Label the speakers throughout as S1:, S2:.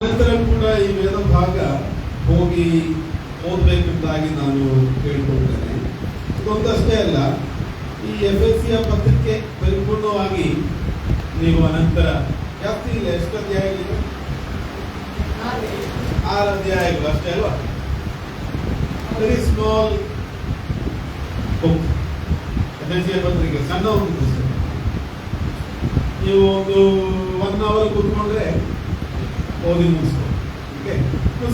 S1: ನಂತರ ಕೂಡ ಈ ವೇದ ಭಾಗ ಹೋಗಿ ಓದಬೇಕೆಂದಾಗಿ ನಾನು ಕೇಳಿಕೊಳ್ತೇನೆ. ಇದೊಂದಷ್ಟೇ ಅಲ್ಲ, ಈ ಎಫೆಸಿಯ ಪತ್ರಿಕೆ ಪರಿಪೂರ್ಣವಾಗಿ ನೀವು ಅನಂತರ ಜಾಸ್ತಿ ಇಲ್ಲ, ಎಷ್ಟು ಅಧ್ಯಾಯಗಳಿವೆ? 6 ಅಧ್ಯಾಯಗಳು ಅಷ್ಟೇ ಅಲ್ವಾ? ವೆರಿ ಸ್ಮಾಲ್ ಬುಕ್ ಎಫೆಸಿಯ ಪತ್ರಿಕೆ, ಸಣ್ಣ ಒಂದು ಪುಸ್ತಕ. ನೀವು ಒಂದು 1 hour ಕೂತ್ಕೊಂಡ್ರೆ ಓದಿ ಮುಗಿಸ್ಬೋದು. ಓಕೆ,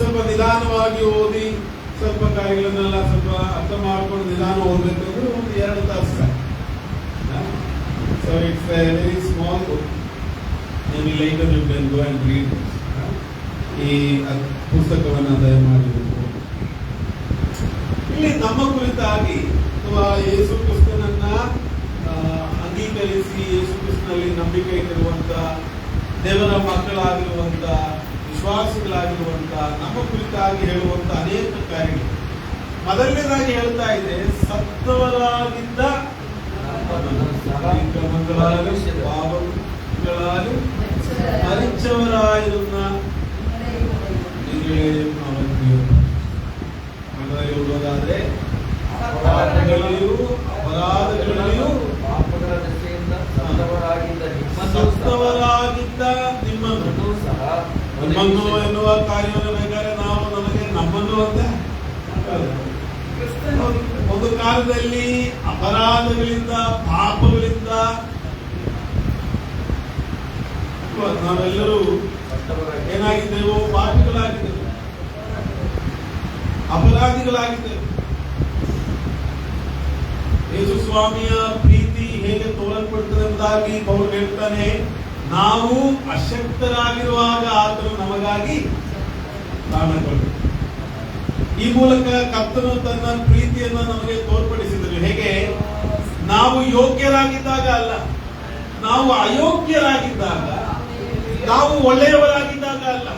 S1: ಸ್ವಲ್ಪ ನಿಧಾನವಾಗಿ ಓದಿ ಸ್ವಲ್ಪ ಕಾರ್ಯಗಳನ್ನೆಲ್ಲ ಸ್ವಲ್ಪ ಅರ್ಥ ಮಾಡ್ಕೊಂಡು ನಿಧಾನ ಓದಬೇಕಂದ್ರೆ ಒಂದು 2 ತಾಸು ಸಾಕು. So it's A very small book. maybe later you can go and read this. ಈ ಪುಸ್ತಕವನ್ನು ದಯಮಾಡಿ ಇಲ್ಲಿ ನಮ್ಮ ಕುರಿತಾಗಿ ಅಥವಾ ಯೇಸು ಕ್ರಿಸ್ತನನ್ನ ಅಂಗೀಕರಿಸಿ ಯೇಸು ಕ್ರಿಸ್ತನಲ್ಲಿ ನಂಬಿಕೆ ಇಟ್ಟಿರುವಂತ ದೇವರ ಮಕ್ಕಳಾಗಿರುವಂತ ವಿಶ್ವಾಸಿಗಳಾಗಿರುವಂತ ನಮ್ಮ ಕುರಿತಾಗಿ ಹೇಳುವಂತ ಅನೇಕ ಕಾರ್ಯಗಳು. ಮೊದಲನೇದಾಗಿ ಹೇಳ್ತಾ ಇದೆ, ಸತ್ತವರಾಗಿದ್ದ മരിച്ചവരായിരുന്ന ಹೇಳುವುದಾದ್ರೆ ಅಪರಾಧಗಳಲ್ಲಿಯೂ ಸತ್ತವರಾಗಿದ್ದ ನಿಮ್ಮನ್ನು ಎನ್ನುವ ಕಾರ್ಯವನ್ನು ಬೇಕಾದ್ರೆ ನಾವು ನಮ್ಮನ್ನು ಅಂತ ಒಂದು ಕಾಲದಲ್ಲಿ ಅಪರಾಧಗಳಿಂದ ಪಾಪಗಳಿಂದ ನಾವೆಲ್ಲರೂ ಏನಾಗಿದ್ದೆವು? ಪಾಪಿಗಳಾಗಿದ್ದೆವು, ಅಪರಾಧಿಗಳಾಗಿದ್ದೆವು. ಯೇಸು ಸ್ವಾಮಿಯ ಪ್ರೀತಿ ಹೇಗೆ ತೋರಲ್ಪಡ್ತದೆ ಎಂಬುದಾಗಿ ಪೌಲ್ ಹೇಳ್ತಾನೆ, ನಾವು ಅಶಕ್ತರಾಗಿರುವಾಗ ಆತನು ನಮಗಾಗಿ ಪ್ರಾಣ ಕೊಟ್ಟನು. ಈ ಮೂಲಕ ಕರ್ತನು ತನ್ನ ಪ್ರೀತಿಯನ್ನು ನಮಗೆ ತೋರ್ಪಡಿಸಿದರು. ಹೇಗೆ? ನಾವು ಯೋಗ್ಯರಾಗಿದ್ದಾಗ ಅಲ್ಲ, ನಾವು ಅಯೋಗ್ಯರಾಗಿದ್ದಾಗ, ನಾವು ಒಳ್ಳೆಯವರಾಗಿದ್ದಾಗ ಅಲ್ಲ,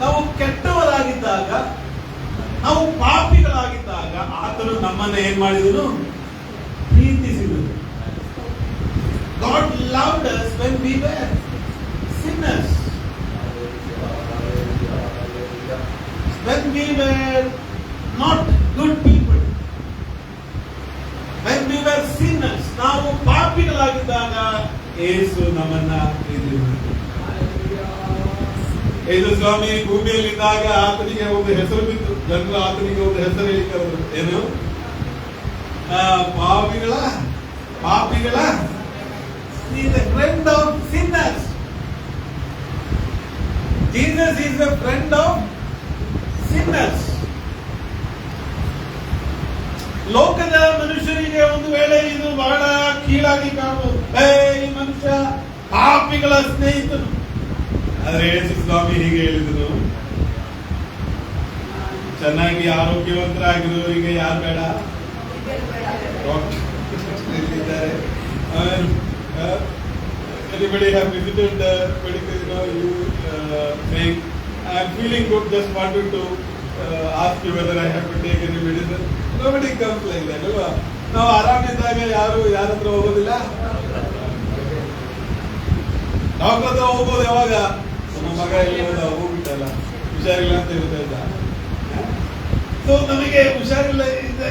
S1: ನಾವು ಕೆಟ್ಟವರಾಗಿದ್ದಾಗ, ನಾವು ಪಾಪಿಗಳಾಗಿದ್ದಾಗ ಆತನು ನಮ್ಮನ್ನು ಏನ್ ಮಾಡಿದನು? ಪ್ರೀತಿಸಿದನು. God loved us when we were sinners. When we were not good people. When we were sinners. ನಾವು ಪಾಪಿಗಳಾಗಿದ್ದಾಗ ಯೇಸು ನಮ್ಮನ್ನ ಪ್ರೀತಿ ಮಾಡಿದನು. ಯೇಸು ಸ್ವಾಮಿ ಭೂಮಿಯಲ್ಲಿದ್ದಾಗ ಆತನಿಗೆ ಒಂದು ಹೆಸರು ಬಿತ್ತು. ಜನರು ಆತನಿಗೆ ಒಂದು ಹೆಸರು ಹೇಳಿದರು, ಏನು? ಪಾಪಿಗಳ He is a friend of sinners. Jesus is a friend of sinners. ಲೋಕದ ಮನುಷ್ಯರಿಗೆ ಒಂದು ವೇಳೆ ಇದು ಬಹಳ ಕೀಳಾಗಿ ಕಾಣಬಹುದು. ಈ ಮನುಷ್ಯ ಪಾಪಿಗಳ ಸ್ನೇಹಿತನು. ಆದ್ರೆ ಯೇಸು ಸ್ವಾಮಿ ಹೀಗೆ ಹೇಳಿದರು, ಚೆನ್ನಾಗಿ ಆರೋಗ್ಯವಂತರಾಗಿರುವವರಿಗೆ ಯಾರು ಬೇಡ? Anybody have visited the medical, you saying, I am feeling good, just wanted to ask you whether I have to take any medicine. Nobody comes like that, ಅಲ್ವಾ? ನಾವು ಆರಾಮಿದ್ದಾಗ ಯಾರ ಹತ್ರ ಹೋಗೋದಿಲ್ಲ. ಡಾಕ್ಟರ್ ಹತ್ರ ಹೋಗೋದು ಯಾವಾಗ? ನಮ್ಮ ಮಗ ಇಲ್ಲ ಹೋಗ್ಬಿಟ್ಟಲ್ಲ, ಹುಷಾರಿಲ್ಲ ಅಂತ ಹೇಳ್ತಾ ಇದ್ದ. ಸೊ ನಮಗೆ ಹುಷಾರಿಲ್ಲ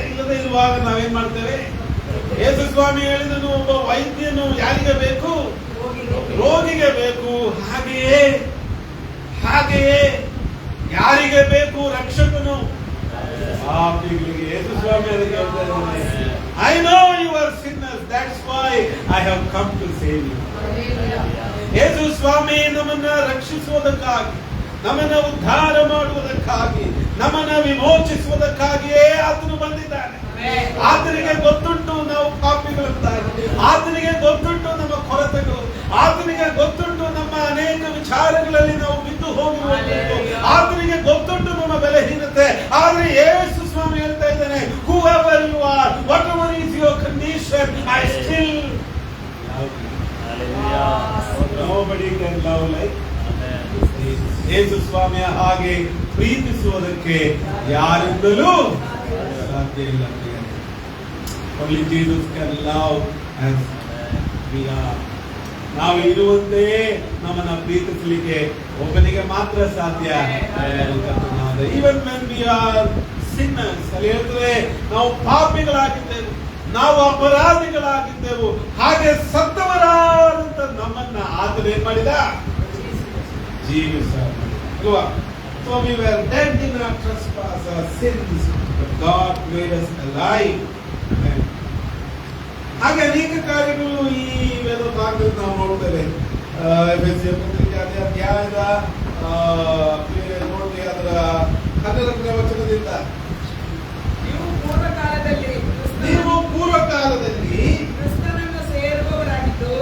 S1: ಇಲ್ಲದೆ ಇರುವಾಗ ನಾವೇನ್ ಮಾಡ್ತೇವೆ? ಯೇಸು ಸ್ವಾಮಿ ಹೇಳಿದನು, ಒಬ್ಬ ವೈದ್ಯನು ಯಾರಿಗೆ ಬೇಕು? ರೋಗಿಗೆ ಬೇಕು. ಹಾಗೆಯೇ ಯಾರಿಗೆ ಬೇಕು ರಕ್ಷಕನು? ಪಾಪಿಗಳಿಗೆ. ಯೇಸು ಸ್ವಾಮಿ ಅದಕ್ಕೆ ಹೇಳ್ತಾ ಇದ್ದಾನೆ, I know you are sinners, that's why I have come to save you. ಯೇಸು ಸ್ವಾಮಿ ನಮ್ಮನ್ನ ರಕ್ಷಿಸುವುದಕ್ಕಾಗಿ, ನಮ್ಮನ್ನ ಉದ್ಧಾರ ಮಾಡುವುದಕ್ಕಾಗಿ, ನಮ್ಮನ್ನ ವಿಮೋಚಿಸುವುದಕ್ಕಾಗಿಯೇ ಆತನು ಬಂದಿದ್ದಾನೆ. ಆತನಿಗೆ ಗೊತ್ತುಂಟು ನಾವು ಪಾಪಿಗಳಂತಾಗಿ, ಆತನಿಗೆ ಗೊತ್ತುಂಟು ನಮ್ಮ ಕೊರತೆಗಳು, ಆತನಿಗೆ ಗೊತ್ತುಂಟು ನಮ್ಮ ಅನೇಕ ವಿಚಾರಗಳಲ್ಲಿ ನಾವು ಬಿದ್ದು ಹೋಗಿರುವುದು, ಆತನಿಗೆ ಗೊತ್ತುಂಟು ನಮ್ಮ ಬಲಹೀನತೆ. ಆದ್ರೆ ಯೇಸು ಸ್ವಾಮಿ ಹೇಳ್ತಾ ಇದ್ದಾನೆ, whoever you are, whatever is your condition, I still love you. Nobody can love like ಯೇಸು ಸ್ವಾಮಿಯ ಹಾಗೆ ಪ್ರೀತಿಸುವುದಕ್ಕೆ ಯಾರಿಂದಲೂ ಸಾಧ್ಯ ಇಲ್ಲ. Only Jesus can love as we are. ನಾವು ಇರುವಂತೆಯೇ ನಮ್ಮನ್ನ ಪ್ರೀತಿಸಲಿಕ್ಕೆ ಒಬ್ಬನಿಗೆ ಮಾತ್ರ ಸಾಧ್ಯ. Even when we are sinners, ಅಲ್ಲಿ ಹೇಳ್ತದೆ ನಾವು ಪಾಪಿಗಳಾಗಿದ್ದೆವು, ನಾವು ಅಪರಾಧಿಗಳಾಗಿದ್ದೆವು, ಹಾಗೆ ಸತ್ತವರಾದಂತ ನಮ್ಮನ್ನ ಆತನು ಏನ್ ಮಾಡಿದ? ಜೀವಿಸ ಅಲ್ವಾ? So we were dead in our trespass, our sins, but God made us alive. ಹಾಗೆ ಅನೇಕ ಕಾರ್ಯಗಳು ಈ ವೇದ ಭಾಗದಲ್ಲಿ ನಾವು ನೋಡ್ತೇವೆ. ಎಫೆಸಿಯರ್ ಪತ್ರಿಕೆ ಅಧ್ಯಾಯದ ನೋಡಿ ಅದರ 11ನೇ ವಚನದಿಂದ,
S2: ನೀವು ಪೂರ್ವ ಕಾಲದಲ್ಲಿ ಕ್ರಿಸ್ತನನ್ನು ಸೇರುವವರಾಗಿದ್ದು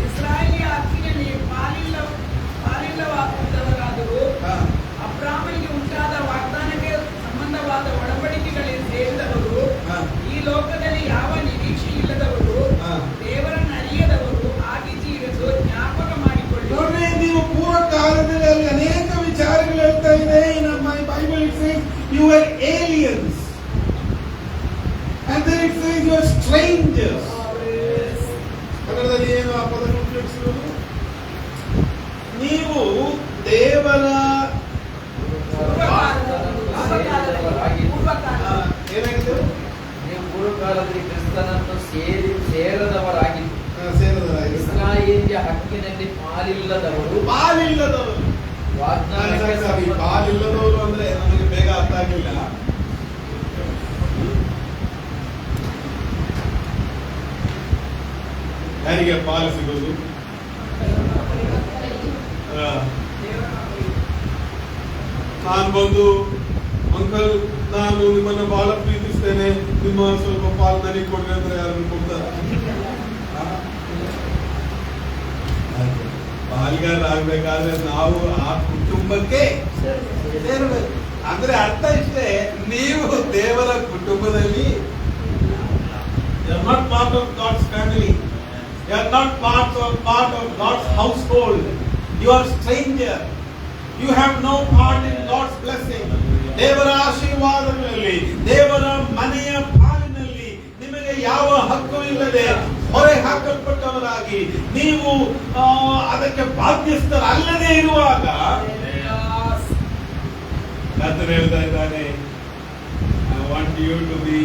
S2: ಇಸ್ರಾಯೇಲಿಯ ಹಕ್ಕಿನಲ್ಲಿ ಪಾಲಿಲ್ಲವಾದವರಾದರೂ ಅಬ್ರಾಹ್ಮನಿಗೆ ಉಂಟಾದ ವಾಗ್ದಾನಕ್ಕೆ ಸಂಬಂಧವಾದ ಒಡಂಬಡಿಕೆಗಳಿಗೆ ಸೇರಿದವರು, ಈ ಲೋಕದಲ್ಲಿ ಯಾವ ನಿರೀಕ್ಷೆ ಇಲ್ಲದವರು, ದೇವರನ್ನು ಅರಿಯದವರು ಆಗಿದ್ದೀರೆಂದು ಜ್ಞಾಪಕ ಮಾಡಿಕೊಳ್ಳಿ.
S1: ನೋಡ್ರಿ, ನೀವು ಪೂರ್ವ ಕಾಲದಲ್ಲಿ ಅಲ್ಲಿ ಅನೇಕ ವಿಚಾರಗಳು ಹೇಳ್ತಾ ಇದೆ. In my Bible it says you are aliens and then it says you are strangers. ಕನ್ನಡದಲ್ಲಿ ಏನು ಆ ಪದವನ್ನು ಉಪಯೋಗಿಸುವುದು? ನೀವು ದೇವರ ಏನಾಗಿದೆ?
S3: ನೀವು ಪೂರ್ವಕಾಲದಲ್ಲಿ ಕ್ರಿಸ್ತನನ್ನು ಸೇರದವರಾಗಿದ್ದು ಇಸ್ರಾಯೇಲಿಯ ಹಕ್ಕಿನಲ್ಲಿ ಪಾಲಿಲ್ಲದವರು
S1: ಪಾಲಿಲ್ಲದವರು ಅಂದ್ರೆ ನಮಗೆ ಬೇಗ ಅರ್ಥ ಆಗಿಲ್ಲ. ಯಾರಿಗೆ ಪಾಲು ಸಿಗೋದು? ನಾನು ಬಂದು ಅಂಕಲ್ ನಾನು ನಿಮ್ಮನ್ನ ಬಹಳ ಪ್ರೀತಿಸ್ತೇನೆ, ನಿಮ್ಮ ಸ್ವಲ್ಪ ಪಾಲು ನನಗೆ ಕೊಡ್ರಿ ಅಂದ್ರೆ ಯಾರು ಕೊಡ್ತಾರ? ಪಾಲ್ಗಾರ ಆಗ್ಬೇಕಾದ್ರೆ ನಾವು ಆ ಕುಟುಂಬಕ್ಕೆ ಸೇರಬೇಕು. ಅಂದ್ರೆ ಅರ್ಥ ಇಷ್ಟೇ, ನೀವು ದೇವರ ಕುಟುಂಬದಲ್ಲಿ you are not part of God's family, you are not part of God's household, you are stranger, you have no part in God's blessing. ದೇವರ ಆಶೀರ್ವಾದಗಳಲ್ಲಿ, ದೇವರ ಮನೆಯ ಪಾಲಿನಲ್ಲಿ ನಿಮಗೆ ಯಾವ ಹಕ್ಕು ಇಲ್ಲದೆ ಹೊರೆ ಹಾಕಲ್ಪಟ್ಟವರಾಗಿ ನೀವು ಅದಕ್ಕೆ ಬಾಧ್ಯಸ್ಥರಲ್ಲದೆ ಇರುವಾಗ ಕರ್ತನು ಹೇಳ್ತಾ ಇದ್ದಾನೆ, I want you to be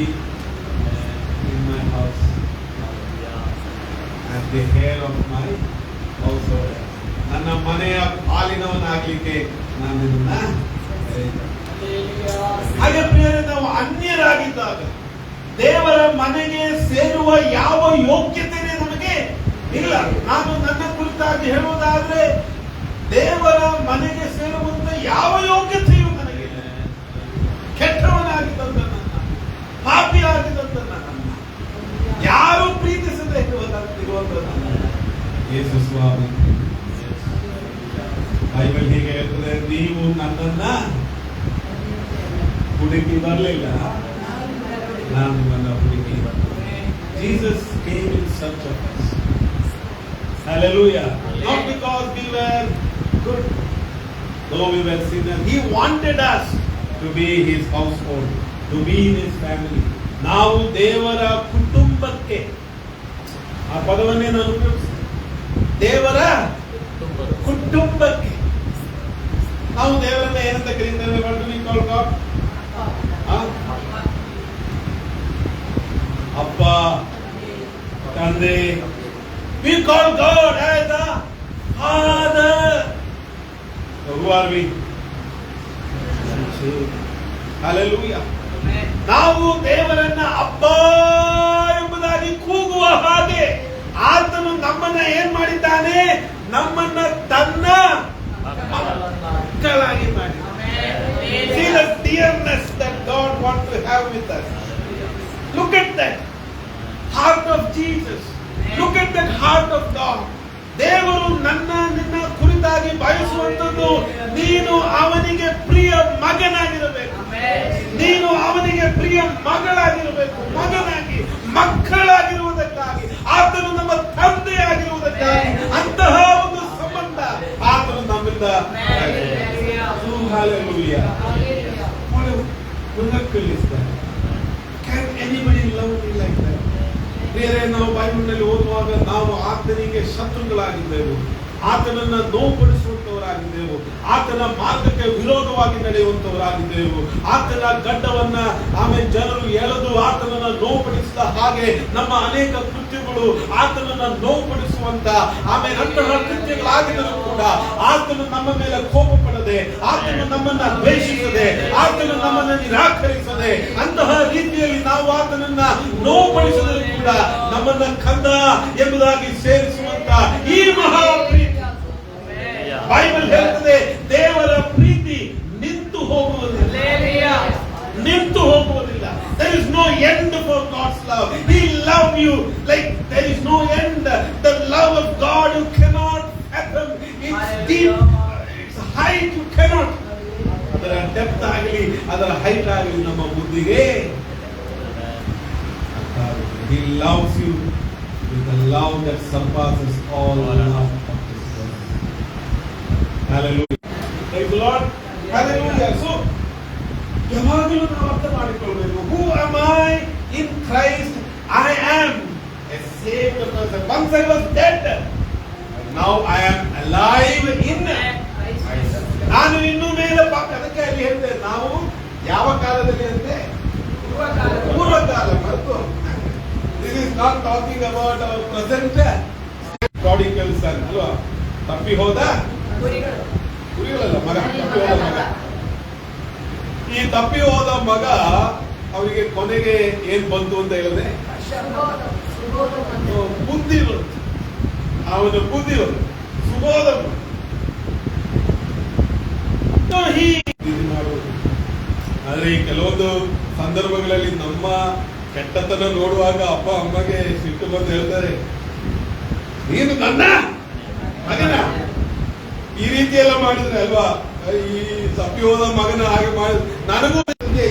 S1: in my house as the heir of my household. ನನ್ನ ಮನೆಯ ಪಾಲಿನವನಾಗ್ಲಿಕ್ಕೆ ನಾನು ಇದನ್ನ ಹಾಗೆ ಪ್ರಿಯರೇ, ನಾವು ಅನ್ಯರಾಗಿದ್ದಾಗ ದೇವರ ಮನೆಗೆ ಸೇರುವ ಯಾವ ಯೋಗ್ಯತೆನೇ ನಮಗೆ ಇಲ್ಲ. ನಾನು ನನ್ನ ಕುರಿತಾಗಿ ಹೇಳುವುದಾದ್ರೆ ದೇವರ ಮನೆಗೆ ಸೇರುವಂತ ಯಾವ ಯೋಗ್ಯತೆಯೂ ನನಗಿಲ್ಲ. ಕೆಟ್ಟವನಾಗಿದ್ದಂತ ನನ್ನ, ಪಾಪಿಯಾಗಿದ್ದಂತ ನನ್ನ, ಯಾರು ಪ್ರೀತಿಸದೆ ಇರುವಂತ ನನ್ನ ಯೇಸು ಸ್ವಾಮಿ. ಬೈಬಲ್ ಹೀಗೆ ಹೇಳ್ತದೆ, ನೀವು ನನ್ನನ್ನ ಹುಡುಕಿ ಬರಲಿಲ್ಲ, ನಾನು ನಿಮ್ಮನ್ನ ಹುಡುಕಿ ಬಂದೆ. Jesus came in search of us. Hallelujah. Not because we were good, though we were sinners. He wanted us to be His household, to be in His family. ನಾವು ದೇವರ ಕುಟುಂಬಕ್ಕೆ, ಆ ಪದವನ್ನೇ ನಾನು ಉಪಯೋಗಿಸ್ತೇನೆ, ದೇವರ ಕುಟುಂಬಕ್ಕೆ. ನಾವು ದೇವರನ್ನ ಏನಂತ ಕರೀತೇವೆ? What do we call God? ಅಪ್ಪ, ತಂದೆ. We call God as a Father. So who are we? Hallelujah. ನಾವು ದೇವರನ್ನ ಅಪ್ಪ ಎಂಬುದಾಗಿ ಕೂಗುವ ಹಾಗೆ ಆತನು ನಮ್ಮನ್ನ ಏನ್ ಮಾಡಿದ್ದಾನೆ? ನಮ್ಮನ್ನ ತನ್ನ ಮಕ್ಕಳಾಗಿ ಮಾಡಿದ್ದಾನೆ. See the dearness that God wants to have with us. Look at that heart of Jesus. Look at that heart of God. ದೇವರು ನಿನ್ನ ಕುರಿತಾಗಿ ಬಯಸುವಂತದ್ದು, ನೀನು ಅವನಿಗೆ ಪ್ರಿಯ ಮಗನಾಗಿರಬೇಕು, ನೀನು ಅವನಿಗೆ ಪ್ರಿಯ ಮಗಳಾಗಿರಬೇಕು. ಮಗನಾಗಿ, ಮಕ್ಕಳಾಗಿರುವುದಕ್ಕಾಗಿ, ಆತನು ನಮ್ಮ ತಂದೆಯಾಗಿರುವುದಕ್ಕಾಗಿ ಅಂತಹ ಒಂದು ಸಂಬಂಧ ಆತನು ನಮ್ಮಿಂದ. Can anybody love me like that? ಬೇರೆ ನಾವು ಬೈಬಲ್ನಲ್ಲಿ ಓದುವಾಗ ನಾವು ಆತನಿಗೆ ಶತ್ರುಗಳಾಗಿದ್ದೆವು, ಆತನನ್ನ ನೋವುಪಡಿಸುವಂತವರಾಗಿ ಆಗಿದ್ದೆವು, ಆತನ ಮಾರ್ಗಕ್ಕೆ ವಿರೋಧವಾಗಿ ನಡೆಯುವಂತವರಾಗಿದ್ದೆವು. ಆತನ ಗಡ್ಡವನ್ನ ಆಮೇಲೆ ಜನರು ಎಳೆದು ಆತನನ್ನ ನೋವುಪಡಿಸಿದ ಹಾಗೆ ನಮ್ಮ ಅನೇಕ ಕೃತ್ಯಗಳು ಆತನನ್ನ ನೋವುಪಡಿಸುವಂತ ಆಮೇಲೆ ಅಂತಹ ಕೃತ್ಯಗಳಾಗಿದ್ದರೂ ಕೂಡ ಆತನು ನಮ್ಮ ಮೇಲೆ ಕೋಪ ಪಡದೆ, ಆತನು ನಮ್ಮನ್ನ ದ್ವೇಷಿಸದೆ, ಆತನು ನಮ್ಮನ್ನ ನಿರಾಕರಿಸದೆ, ಅಂತಹ ರೀತಿಯಲ್ಲಿ ನಾವು ಆತನನ್ನ ನೋವುಪಡಿಸಿದರೂ ಕೂಡ ನಮ್ಮನ್ನ ಕಂದ ಎಂಬುದಾಗಿ ಸೇರಿಸುವಂತ ಈ ಮಹಾ ಪ್ರೀತಿ ಬೈಬಲ್ ಹೇಳ್ತದೆ, ದೇವರ ಪ್ರೀತಿ ನಿಂತು ಹೋಗುವುದಿಲ್ಲ, ನಿಂತು ಹೋಗುವುದಿಲ್ಲ. There is no end for God's love. He loves you like there is no end. The love of God you cannot fathom. It's deep, it's height you cannot. ಅದರ ಡೆಪ್ತ್ ಆಗಲಿ ಅದರ ಹೈಟ್ ಆಗಲಿ ನಮ್ಮ ಬುದ್ಧಿಗೆ. He loves you with a love that surpasses all love. Hallelujah. Praise the Lord. Hallelujah. So, ಯಾವಾಗಲೂ ನಾವು ಅರ್ಥ ಮಾಡಿಕೊಳ್ಳಬೇಕು. Who am I in Christ? I am a saved person. Once I was dead, and now I am alive in Christ. ನಾನು ಇನ್ನು ಮೇಲೆ ಪಾಪ. ಅದಕ್ಕೆ ಅಲ್ಲಿ ಹೇಳ್ತೇವೆ ನಾವು ಯಾವ ಕಾಲದಲ್ಲಿ ಅಂತೆ, ಪೂರ್ವಕಾಲ. ಮತ್ತು this is not talking about our present prodigal son ಅಲ್ವಾ? ತಪ್ಪಿ ಹೋದ ಕುರಿಗಳಲ್ಲ ಮಗ, ತಪ್ಪಿ ಹೋದ ಮಗ. ಈ ತಪ್ಪಿ ಹೋದ ಮಗ ಅವರಿಗೆ ಕೊನೆಗೆ ಏನ್ ಬಂತು ಅಂತ ಹೇಳಿದ್ರೆ ಬುದ್ಧಿ ಬಂತು. ಅವನ ಬುದ್ಧಿ ಬಂತು, ಸುಬೋಧ ಮಾಡುವುದು. ಆದ್ರೆ ಈ ಕೆಲವೊಂದು ಸಂದರ್ಭಗಳಲ್ಲಿ ನಮ್ಮ ಕೆಟ್ಟತನ ನೋಡುವಾಗ ಅಪ್ಪ ಅಮ್ಮಗೆ ಸಿಟ್ಟು ಬಂದು ಹೇಳ್ತಾರೆ, ನೀನು ನನ್ನ ಮಗನ ಈ ರೀತಿ ಎಲ್ಲ ಮಾಡಿದ್ರೆ ಅಲ್ವಾ? ಈ ತಪ್ಪಿ ಹೋದ ಮಗನ ಹಾಗೆ ಮಾಡಿದ್ರೆ ನನಗೂ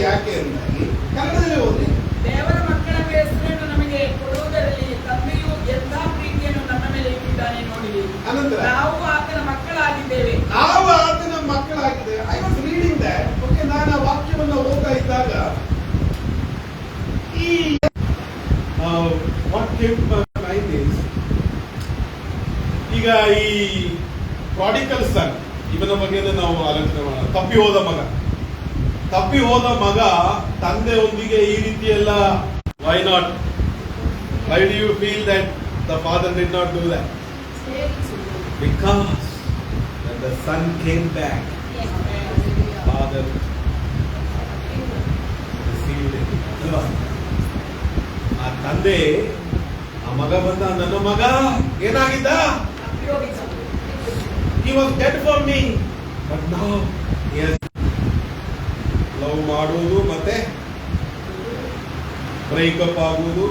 S1: ಯಾಕೆ ಅಂದಾಗಿ ಕನ್ನಡದಲ್ಲಿ ಓದಿ.
S2: ದೇವರ ಮಕ್ಕಳ ಹೆಸರನ್ನು ನಮಗೆ ಕೊಡುವುದರಲ್ಲಿ ತಂದೆಯು ಎಂಥ ಪ್ರೀತಿಯನ್ನು ನನ್ನ ಮೇಲೆ ಇಟ್ಟಿದ್ದಾನೆ ನೋಡಿ.
S1: ಅನಂತರ
S2: ನಾವು ಆತನ ಮಕ್ಕಳಾಗಿದ್ದೇವೆ.
S1: ನಾವು ಆತನ ಮಕ್ಕಳಾಗಿದ್ದೇವೆ. I was reading that. Okay, ನಾನು ಆ ವಾಕ್ಯವನ್ನು ಓದ್ತಾ ಇದ್ದಾಗ ಈ what came to my mind is, ಈಗ ಈ ಪ್ರಾಡಿಕಲ್ ಸನ್ ಇವನ ಬಗ್ಗೆ ನಾವು ಆಲೋಚನೆ ಮಾಡೋಣ. ತಪ್ಪಿ ಹೋದ ಮಗ, ತಪ್ಪಿ ಹೋದ ಮಗ ತಂದೆಯೊಂದಿಗೆ ಈ ರೀತಿ ಎಲ್ಲ why not? Why do you feel that the father did not do that? Because when the son came back, father received him. ಅಲ್ವಾ? ಆ ತಂದೆ ಆ ಮಗ ಬಂದ, ನನ್ನ ಮಗ ಏನಾಗಿದ್ದ? He was dead for me, but now he has love ಮಾಡುವುದು ಮತ್ತೆ ಬ್ರೇಕಪ್ ಆಗುವುದು